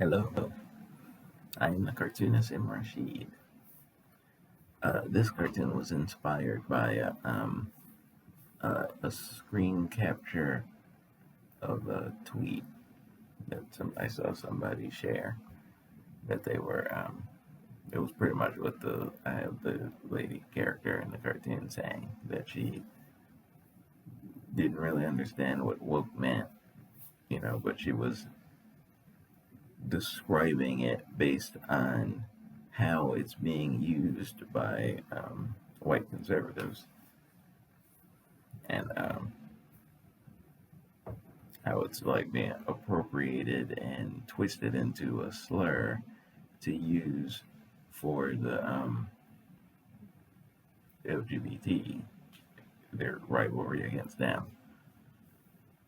Hello, I am the cartoonist M. Rashid. This cartoon was inspired by a screen capture of a tweet that I saw somebody share. That they were, it was pretty much what I have the lady character in the cartoon saying that she didn't really understand what woke meant, but she was describing it based on how it's being used by white conservatives and how it's like being appropriated and twisted into a slur to use for the LGBT, their rivalry against them,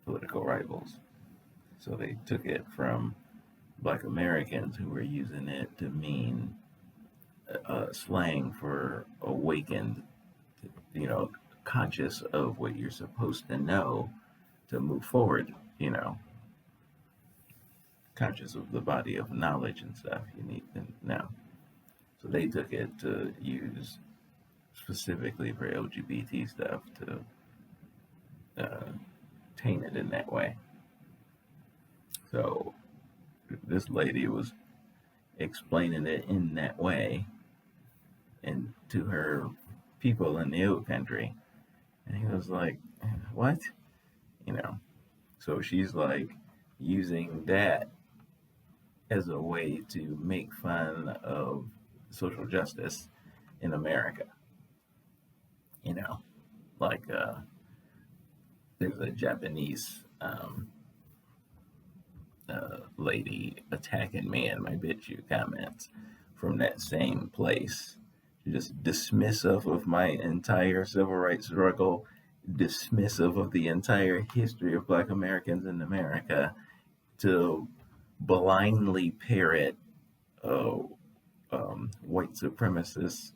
political rivals. So they took it from Black Americans who were using it to mean slang for awakened, conscious of what you're supposed to know to move forward, conscious of the body of knowledge and stuff you need to know. So they took it to use specifically for LGBT stuff to taint it in that way. So this lady was explaining it in that way and to her people in the old country. And he was like, what? So she's like using that as a way to make fun of social justice in America. Like there's a Japanese lady attacking me in my BitChute comments from that same place, just dismissive of my entire civil rights struggle, dismissive of the entire history of Black Americans in America, to blindly parrot white supremacist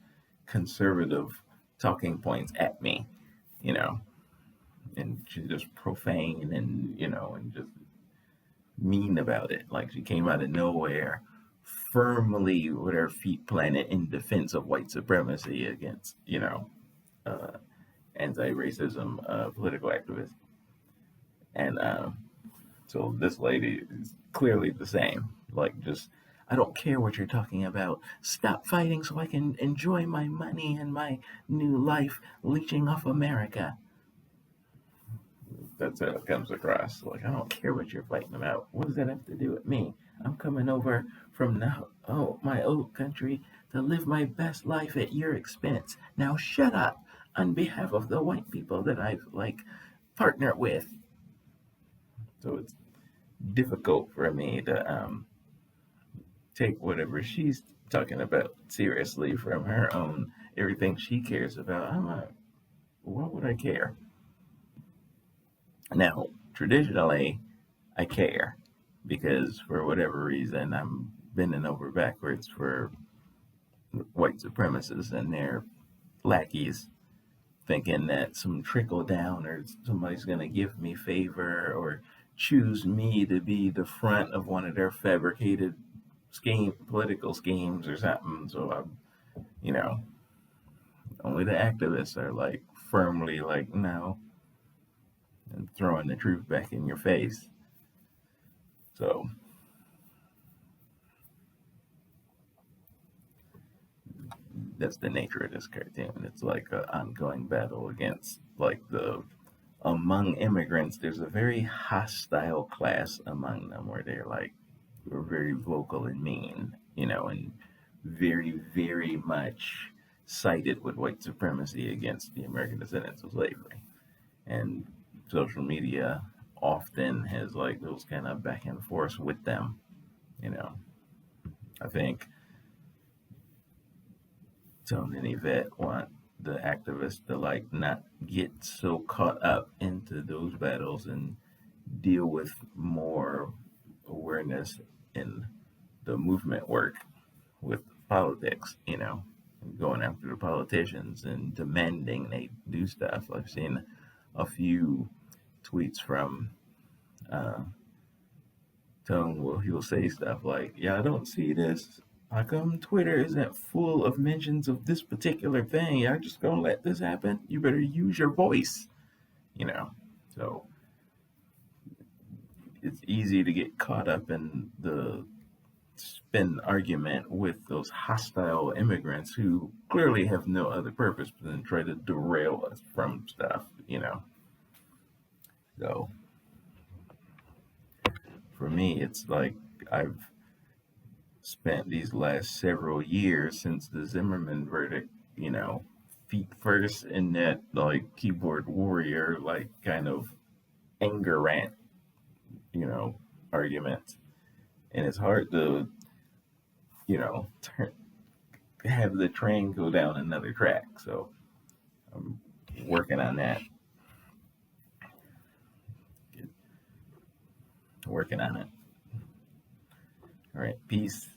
conservative talking points at me, and she's just profane and just mean about it. Like she came out of nowhere, firmly with her feet planted in defense of white supremacy against, anti-racism political activists. And so this lady is clearly the same. Like, just, I don't care what you're talking about. Stop fighting so I can enjoy my money and my new life leeching off America. That's how it comes across. Like, I don't care what you're fighting about. What does that have to do with me? I'm coming over from my old country to live my best life at your expense. Now shut up on behalf of the white people that I've partnered with. So it's difficult for me to take whatever she's talking about seriously from her own everything she cares about. I'm like, why would I care? Now, traditionally, I care because for whatever reason, I'm bending over backwards for white supremacists and their lackeys, thinking that some trickle down or somebody's going to give me favor or choose me to be the front of one of their fabricated political schemes or something. So I'm, only the activists are firmly no, and throwing the truth back in your face. So that's the nature of this cartoon. It's like an ongoing battle against among immigrants. There's a very hostile class among them where they're very vocal and mean, and very, very much sided with white supremacy against the American descendants of slavery. And social media often has those kind of back and forth with them. I think Tone and Yvette want the activists to not get so caught up into those battles and deal with more awareness in the movement work with politics, going after the politicians and demanding they do stuff. I've seen a few tweets from tone will he'll say stuff like, "Yeah, I don't see this. How come Twitter isn't full of mentions of this particular thing? Y'all just gonna let this happen? You better use your voice." You know, so it's easy to get caught up in the spin argument with those hostile immigrants who clearly have no other purpose than try to derail us from stuff. So for me, it's like I've spent these last several years since the Zimmerman verdict, feet first in that like keyboard warrior, like kind of anger rant, you know, arguments. And it's hard to, have the train go down another track. So I'm working on that. Working on it. All right. Peace.